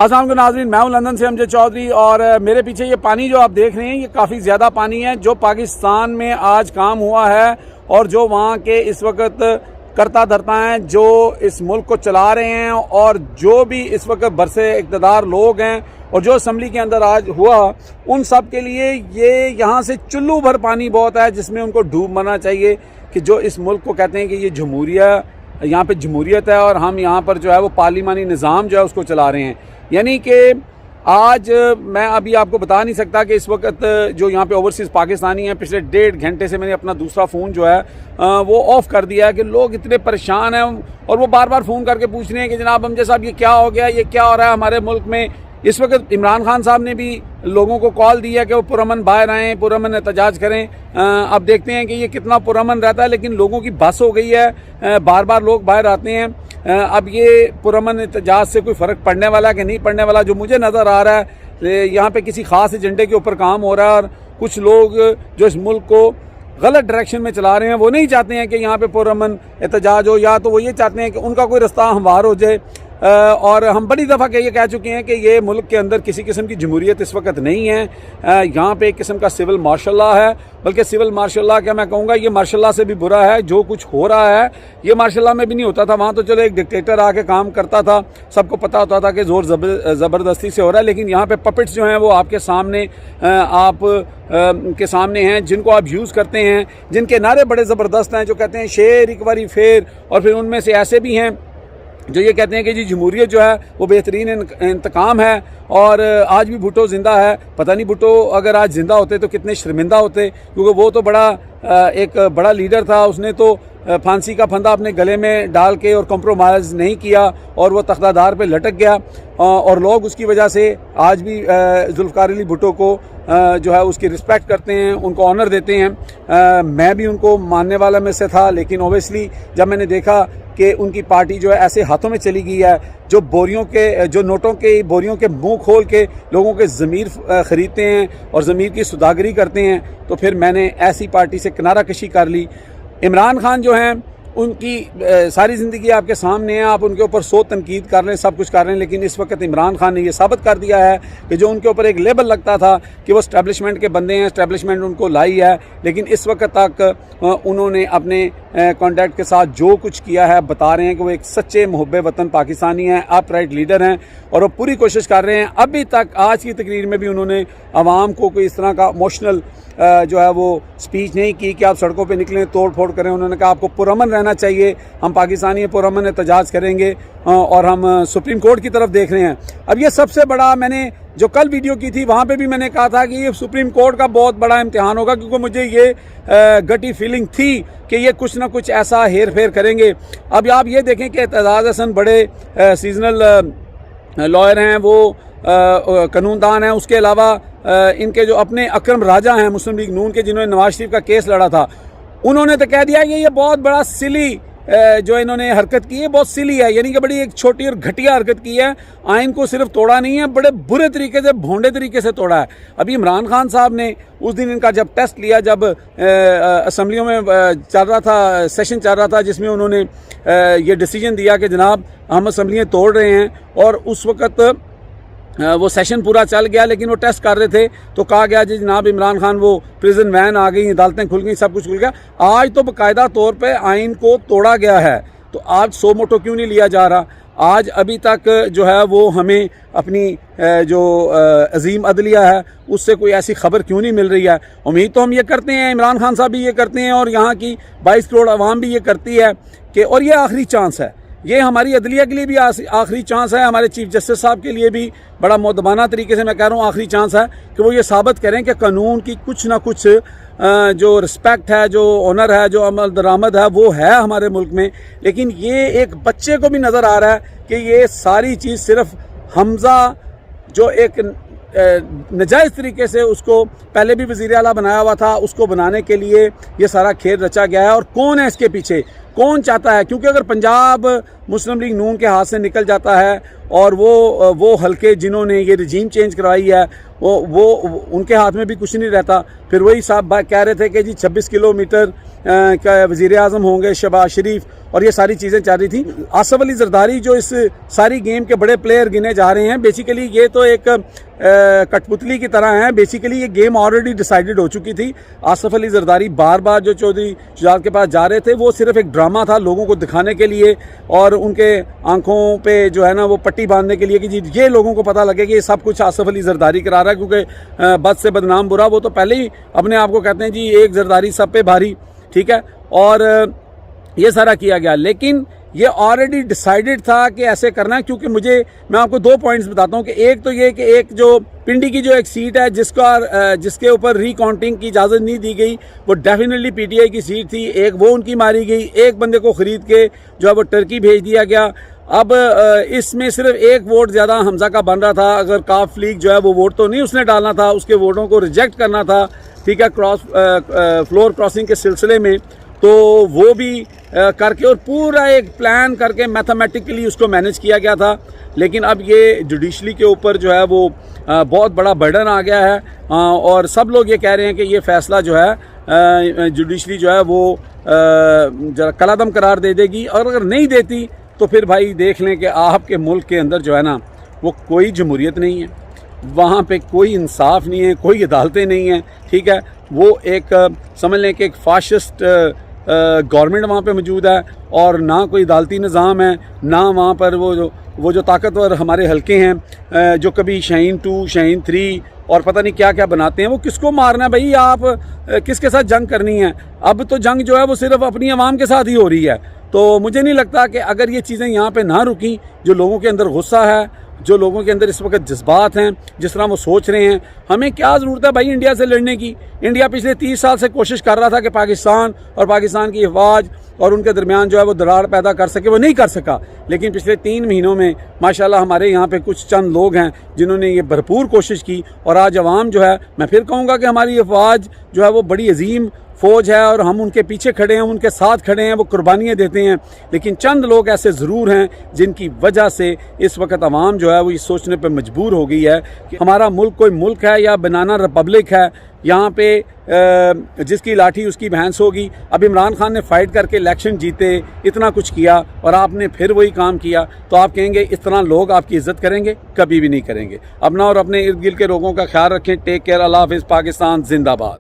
अस्सलाम वालेकुम नाज़रीन, मैं हूं लंदन से अमजद चौधरी और मेरे पीछे ये पानी जो आप देख रहे हैं ये काफ़ी ज़्यादा पानी है जो पाकिस्तान में आज काम हुआ है और जो वहाँ के इस वक्त करता धरता हैं जो इस मुल्क को चला रहे हैं और जो भी इस वक्त बरसे इक़्तिदार लोग हैं और जो असम्बली के अंदर आज हुआ उन सब के लिए ये यहाँ से चुल्लू भर पानी बहुत है जिसमें उनको डूब मरना चाहिए कि जो इस मुल्क को कहते हैं कि ये जमहूरिया यहाँ पे जमहूरियत है और हम यहाँ पर जो है वो पार्लिमानी निज़ाम जो है उसको चला रहे हैं। यानी कि आज मैं अभी आपको बता नहीं सकता कि इस वक्त जो यहाँ पे ओवरसीज़ पाकिस्तानी हैं, पिछले 1.5 घंटे से मैंने अपना दूसरा फ़ोन जो है वो ऑफ़ कर दिया है कि लोग इतने परेशान हैं और वो बार बार फ़ोन करके पूछ रहे हैं कि जनाब अमजद साहब ये क्या हो गया, ये क्या हो रहा है हमारे मुल्क में। इस वक्त इमरान खान साहब ने भी लोगों को कॉल दी है कि वो पुरअमन बाहर आएँ, पुरअमन एहतजाज करें। अब देखते हैं कि ये कितना पुरअमन रहता है, लेकिन लोगों की बस हो गई है, बार बार लोग बाहर आते हैं। अब ये पुरअमन एहतजाज से कोई फ़र्क पड़ने वाला कि नहीं पड़ने वाला, जो मुझे नज़र आ रहा है यहाँ पे किसी ख़ास एजेंडे के ऊपर काम हो रहा है और कुछ लोग जो इस मुल्क को गलत डायरेक्शन में चला रहे हैं वो नहीं चाहते हैं कि यहाँ पे पुरअमन एहतजाज हो, या तो वो ये चाहते हैं कि उनका कोई रास्ता हमवार हो जाए। और हम बड़ी दफ़ा ये कह चुके हैं कि ये मुल्क के अंदर किसी किस्म की जमहूरियत इस वक्त नहीं है। यहाँ पे एक किस्म का सिविल मार्शल लॉ है, बल्कि सिविल मार्शल लॉ क्या मैं कहूँगा ये मार्शल लॉ से भी बुरा है। जो कुछ हो रहा है ये मार्शल लॉ में भी नहीं होता था। वहाँ तो चलो एक डिक्टेटर आके काम करता था, सबको पता होता था कि ज़ोर ज़बरदस्ती से हो रहा है, लेकिन यहाँ पे पपेट्स जो हैं वो आपके सामने आप के सामने हैं, जिनको आप यूज़ करते हैं, जिनके नारे बड़े ज़बरदस्त हैं, जो कहते हैं शेर एक बारी फेर, और फिर उनमें से ऐसे भी हैं जो ये कहते हैं कि जी जमहूरियत जो है वो बेहतरीन इंतकाम है। और आज भी भुट्टो ज़िंदा है। पता नहीं भुट्टो अगर आज ज़िंदा होते तो कितने शर्मिंदा होते, क्योंकि वो तो एक बड़ा लीडर था। उसने तो फांसी का फंदा अपने गले में डाल के और कॉम्प्रोमाइज़ नहीं किया और वो तख्तादार पे लटक गया और लोग उसकी वजह से आज भी जुल्फ़िकार अली भुट्टो को जो है उसकी रिस्पेक्ट करते हैं, उनको ऑनर देते हैं। मैं भी उनको मानने वाला में से था, लेकिन ओबियसली जब मैंने देखा कि उनकी पार्टी जो है ऐसे हाथों में चली गई है जो नोटों के बोरियों के मुंह खोल के लोगों के ज़मीर ख़रीदते हैं और ज़मीर की सुदागरी करते हैं, तो फिर मैंने ऐसी पार्टी से किनारा कशी कर ली। इमरान खान जो हैं उनकी सारी ज़िंदगी आपके सामने है, आप उनके ऊपर सो तनकीद कर रहे हैं, सब कुछ कर रहे हैं, लेकिन इस वक्त इमरान खान ने ये साबित कर दिया है कि जो उनके ऊपर एक लेबल लगता था कि वो एस्टेब्लिशमेंट के बंदे हैं, एस्टेब्लिशमेंट उनको लाई है, लेकिन इस वक्त तक उन्होंने अपने कॉन्टैक्ट के साथ जो कुछ किया है बता रहे हैं कि वो एक सच्चे मुहब्बे वतन पाकिस्तानी हैं, अपराइट लीडर हैं और वो पूरी कोशिश कर रहे हैं। अभी तक आज की तकरीर में भी उन्होंने आवाम को कोई इस तरह का इमोशनल जो है वो स्पीच नहीं की कि आप सड़कों पे निकलें, तोड़ फोड़ करें। उन्होंने कहा आपको पुरअमन रहना चाहिए, हम पाकिस्तानी पुरअमन एहतजाज करेंगे और हम सुप्रीम कोर्ट की तरफ देख रहे हैं। अब ये सबसे बड़ा, मैंने जो कल वीडियो की थी वहाँ पे भी मैंने कहा था कि ये सुप्रीम कोर्ट का बहुत बड़ा इम्तिहान होगा, क्योंकि मुझे ये गटी फीलिंग थी कि ये कुछ ना कुछ ऐसा हेर फेर करेंगे। अब आप ये देखें कि एतजाज़ हसन बड़े सीजनल लॉयर हैं, वो कानूनदान हैं, उसके अलावा इनके जो अपने अकरम राजा हैं मुस्लिम लीग नून के, जिन्होंने नवाज शरीफ का केस लड़ा था, उन्होंने तो कह दिया कि ये बहुत बड़ा सिली जो इन्होंने हरकत की है बहुत सिली है, यानी कि बड़ी एक छोटी और घटिया हरकत की है। आइन को सिर्फ तोड़ा नहीं है, बड़े बुरे तरीके से, भोंडे तरीके से तोड़ा है। अभी इमरान खान साहब ने उस दिन इनका जब टेस्ट लिया, जब असम्बलियों में चल रहा था, सेशन चल रहा था, जिसमें उन्होंने ये डिसीजन दिया कि जनाब हम असम्बलियाँ तोड़ रहे हैं, और उस वक़्त वो सेशन पूरा चल गया, लेकिन वो टेस्ट कर रहे थे तो कहा गया जी जनाब इमरान खान वो प्रिजन वैन आ गई, अदालतें खुल गई, सब कुछ खुल गया। आज तो बाकायदा तौर पे आइन को तोड़ा गया है, तो आज सो मोटो क्यों नहीं लिया जा रहा? आज अभी तक जो है वो हमें अपनी जो अजीम अदलिया है उससे कोई ऐसी खबर क्यों नहीं मिल रही है? उम्मीद तो हम ये करते हैं, इमरान खान साहब भी ये करते हैं और यहाँ की 22 करोड़ आवाम भी ये करती है कि, और ये आखिरी चांस है, ये हमारी अदलिया के लिए भी आखिरी चांस है, हमारे चीफ जस्टिस साहब के लिए भी बड़ा मुअद्दबाना तरीके से मैं कह रहा हूँ आखिरी चांस है कि वो ये साबित करें कि कानून की कुछ ना कुछ जो रिस्पेक्ट है, जो ऑनर है, जो अमल दरामद है, वो है हमारे मुल्क में। लेकिन ये एक बच्चे को भी नज़र आ रहा है कि ये सारी चीज़ सिर्फ हमजा जो एक नजायज़ तरीके से उसको पहले भी वज़ीर आला बनाया हुआ था, उसको बनाने के लिए ये सारा खेल रचा गया है। और कौन है इसके पीछे, कौन चाहता है? क्योंकि अगर पंजाब मुस्लिम लीग नून के हाथ से निकल जाता है और वो हल्के जिन्होंने ये रजीम चेंज करवाई है वो उनके हाथ में भी कुछ नहीं रहता, फिर वही साहब कह रहे थे कि जी 26 किलोमीटर वज़ीर आज़म होंगे, शहबाज शरीफ, और ये सारी चीज़ें चल रही थी। आसिफ अली जरदारी जो इस सारी गेम के बड़े प्लेयर गिने जा रहे हैं, बेसिकली ये तो एक कठपुतली की तरह है। बेसिकली ये गेम ऑलरेडी डिसाइडेड हो चुकी थी। आसिफ अली जरदारी बार बार जो चौधरी शुजात के पास जा रहे थे, वो सिर्फ एक ड्रामा था लोगों को दिखाने के लिए और उनके आंखों पे जो है ना वो पट्टी बांधने के लिए कि जी ये लोगों को पता लगे कि ये सब कुछ आसिफ अली जरदारी करा रहा है, क्योंकि बद से बदनाम बुरा, वो तो पहले ही अपने आप को कहते हैं जी एक जरदारी सब पे भारी, ठीक है। और ये सारा किया गया, लेकिन ये ऑलरेडी डिसाइडेड था कि ऐसे करना है। क्योंकि मैं आपको 2 पॉइंट्स बताता हूँ कि एक तो ये कि एक जो पिंडी की जो एक सीट है जिसके ऊपर रिकाउंटिंग की इजाज़त नहीं दी गई, वो डेफिनेटली पीटीआई की सीट थी। एक वो उनकी मारी गई, एक बंदे को ख़रीद के जो है वो टर्की भेज दिया गया। अब इसमें सिर्फ एक वोट ज़्यादा हमजा का बन रहा था। अगर काफ लीग जो है वो वोट तो नहीं उसने डालना था, उसके वोटों को रिजेक्ट करना था, ठीक है, फ्लोर क्रॉसिंग के सिलसिले में, तो वो भी करके और पूरा एक प्लान करके मैथमेटिकली उसको मैनेज किया गया था। लेकिन अब ये जुडिशली के ऊपर जो है वो बहुत बड़ा बर्डन आ गया है और सब लोग ये कह रहे हैं कि ये फ़ैसला जो है जुडिशली जो है वो जरा कलादम करार दे देगी, और अगर नहीं देती तो फिर भाई देख लें कि आपके मुल्क के अंदर जो है ना वो कोई जमहूरियत नहीं है, वहाँ पे कोई इंसाफ नहीं है, कोई अदालतें नहीं हैं, ठीक है। वो एक समझ लें कि एक फाशिस्ट गवर्नमेंट वहाँ पे मौजूद है और ना कोई अदालती निज़ाम है, ना वहाँ पर वो जो ताकतवर हमारे हल्के हैं जो कभी शाहीन 2, शाहीन 3 और पता नहीं क्या क्या बनाते हैं। वो किसको मारना है भाई, आप किसके साथ जंग करनी है? अब तो जंग जो है वो सिर्फ अपनी आवाम के साथ ही हो रही है। तो मुझे नहीं लगता कि अगर ये चीज़ें यहाँ पे ना रुकी, जो लोगों के अंदर गुस्सा है, जो लोगों के अंदर इस वक्त जज्बात हैं, जिस तरह वो सोच रहे हैं, हमें क्या ज़रूरत है भाई इंडिया से लड़ने की? इंडिया पिछले 30 साल से कोशिश कर रहा था कि पाकिस्तान और पाकिस्तान की हिफाज और उनके दरमियान जो है वो दरार पैदा कर सके, वो नहीं कर सका। लेकिन पिछले 3 महीनों में माशाल्लाह हमारे यहाँ पे कुछ चंद लोग हैं जिन्होंने ये भरपूर कोशिश की, और आज अवाम जो है, मैं फिर कहूँगा कि हमारी हिफाज जो है वो बड़ी अजीम फ़ौज है और हम उनके पीछे खड़े हैं, उनके साथ खड़े हैं, वो कुर्बानियाँ देते हैं। लेकिन चंद लोग ऐसे ज़रूर हैं जिनकी वजह से इस वक्त अवाम जो है वो ये सोचने पर मजबूर हो गई है कि हमारा मुल्क कोई मुल्क है या बनाना रिपब्लिक है, यहाँ पे जिसकी लाठी उसकी भैंस होगी। अब इमरान खान ने फ़ाइट करके इलेक्शन जीते, इतना कुछ किया, और आपने फिर वही काम किया, तो आप कहेंगे इस तरह लोग आपकी इज़्ज़त करेंगे? कभी भी नहीं करेंगे। अपना और अपने इर्द गिर्द के लोगों का ख्याल रखें। Take care. अल्लाह हाफ़िज़। पाकिस्तान जिंदाबाद।